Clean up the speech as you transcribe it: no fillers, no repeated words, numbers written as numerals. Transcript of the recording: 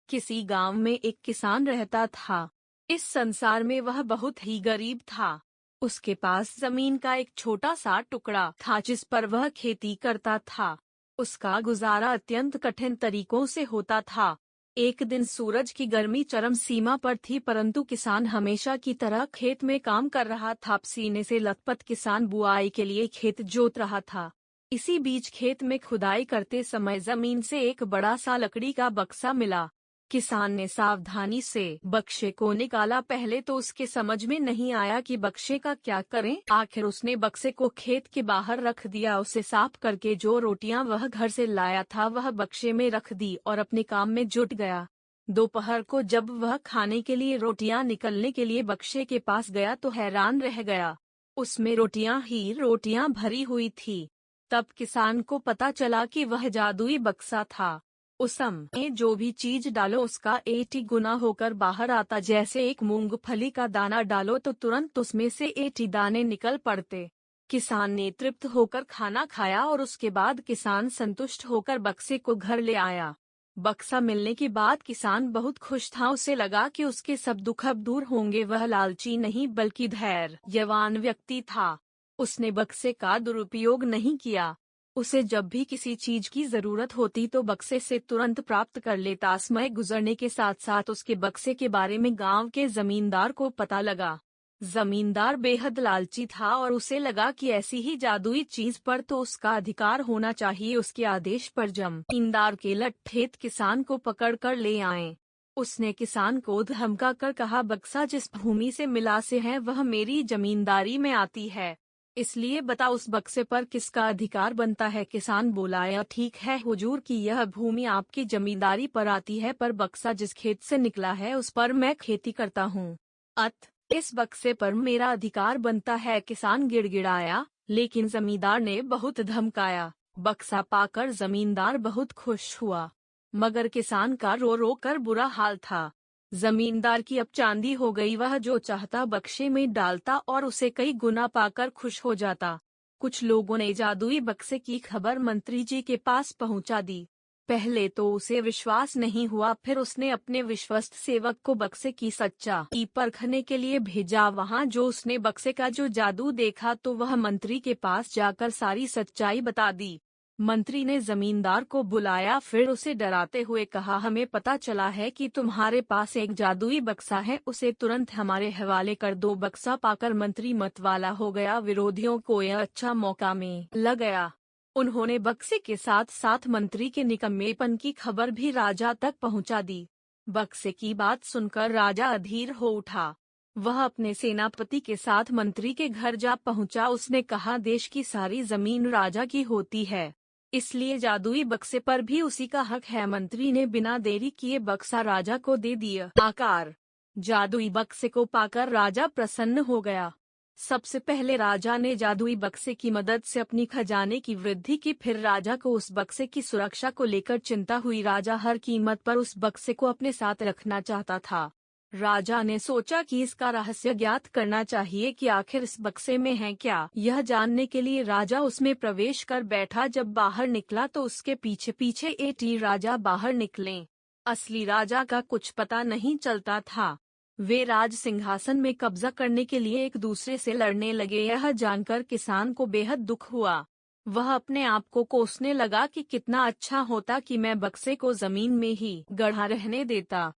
किसी गांव में एक किसान रहता था। इस संसार में वह बहुत ही गरीब था। उसके पास जमीन का एक छोटा सा टुकड़ा था जिस पर वह खेती करता था। उसका गुजारा अत्यंत कठिन तरीकों से होता था। एक दिन सूरज की गर्मी चरम सीमा पर थी, परंतु किसान हमेशा की तरह खेत में काम कर रहा था। पसीने से लथपथ किसान बुआई के लिए खेत जोत रहा था। इसी बीच खेत में खुदाई करते समय जमीन से एक बड़ा सा लकड़ी का बक्सा मिला। किसान ने सावधानी से बक्से को निकाला। पहले तो उसके समझ में नहीं आया कि बक्से का क्या करें। आखिर उसने बक्से को खेत के बाहर रख दिया। उसे साफ करके जो रोटियां वह घर से लाया था वह बक्से में रख दी और अपने काम में जुट गया। दोपहर को जब वह खाने के लिए रोटियां निकलने के लिए बक्से के पास गया तो हैरान रह गया। उसमें रोटियां ही रोटियां भरी हुई थी। तब किसान को पता चला कि वह जादुई बक्सा था। उसमें जो भी चीज डालो उसका 80 गुना होकर बाहर आता। जैसे एक मूंगफली का दाना डालो तो तुरंत उसमें से 80 दाने निकल पड़ते। किसान ने तृप्त होकर खाना खाया और उसके बाद किसान संतुष्ट होकर बक्से को घर ले आया। बक्सा मिलने के बाद किसान बहुत खुश था। उसे लगा कि उसके सब दुख अब दूर होंगे। वह लालची नहीं बल्कि धैर्यवान व्यक्ति था। उसने बक्से का दुरुपयोग नहीं किया। उसे जब भी किसी चीज की जरूरत होती तो बक्से से तुरंत प्राप्त कर लेता। समय गुजरने के साथ साथ उसके बक्से के बारे में गांव के जमींदार को पता लगा। जमींदार बेहद लालची था और उसे लगा कि ऐसी ही जादुई चीज पर तो उसका अधिकार होना चाहिए। उसके आदेश पर जमींदार के लठेत किसान को पकड़ कर ले आए। उसने किसान को धमका कर कहा, बक्सा जिस भूमि से मिला से है वह मेरी जमींदारी में आती है, इसलिए बता उस बक्से पर किसका अधिकार बनता है। किसान बोला, यह ठीक है हुजूर कि यह भूमि आपकी जमींदारी पर आती है, पर बक्सा जिस खेत से निकला है उस पर मैं खेती करता हूँ, अतः इस बक्से पर मेरा अधिकार बनता है। किसान गिड़गिड़ाया, लेकिन जमींदार ने बहुत धमकाया। बक्सा पाकर जमींदार बहुत खुश हुआ, मगर किसान का रो रो कर बुरा हाल था। जमींदार की अब चांदी हो गई। वह जो चाहता बक्से में डालता और उसे कई गुना पाकर खुश हो जाता। कुछ लोगों ने जादुई बक्से की खबर मंत्री जी के पास पहुंचा दी। पहले तो उसे विश्वास नहीं हुआ, फिर उसने अपने विश्वस्त सेवक को बक्से की सच्चाई परखने के लिए भेजा। वहां जो उसने बक्से का जो जादू देखा तो वह मंत्री के पास जाकर सारी सच्चाई बता दी। मंत्री ने जमींदार को बुलाया, फिर उसे डराते हुए कहा, हमें पता चला है कि तुम्हारे पास एक जादुई बक्सा है, उसे तुरंत हमारे हवाले कर दो। बक्सा पाकर मंत्री मतवाला हो गया। विरोधियों को यह अच्छा मौका में लग गया। उन्होंने बक्से के साथ साथ मंत्री के निकम्मेपन की खबर भी राजा तक पहुंचा दी। बक्से की बात सुनकर राजा अधीर हो उठा। वह अपने सेनापति के साथ मंत्री के घर जा पहुंचा। उसने कहा, देश की सारी जमीन राजा की होती है, इसलिए जादुई बक्से पर भी उसी का हक है। मंत्री ने बिना देरी किए बक्सा राजा को दे दिया। आकार जादुई बक्से को पाकर राजा प्रसन्न हो गया। सबसे पहले राजा ने जादुई बक्से की मदद से अपनी खजाने की वृद्धि की। फिर राजा को उस बक्से की सुरक्षा को लेकर चिंता हुई। राजा हर कीमत पर उस बक्से को अपने साथ रखना चाहता था। राजा ने सोचा कि इसका रहस्य ज्ञात करना चाहिए कि आखिर इस बक्से में है क्या। यह जानने के लिए राजा उसमें प्रवेश कर बैठा। जब बाहर निकला तो उसके पीछे पीछे 80 राजा बाहर निकले। असली राजा का कुछ पता नहीं चलता था। वे राज सिंहासन में कब्जा करने के लिए एक दूसरे से लड़ने लगे। यह जानकर किसान को बेहद दुख हुआ। वह अपने आप को कोसने लगा कि कितना अच्छा होता कि मैं बक्से को जमीन में ही गढ़ा रहने देता।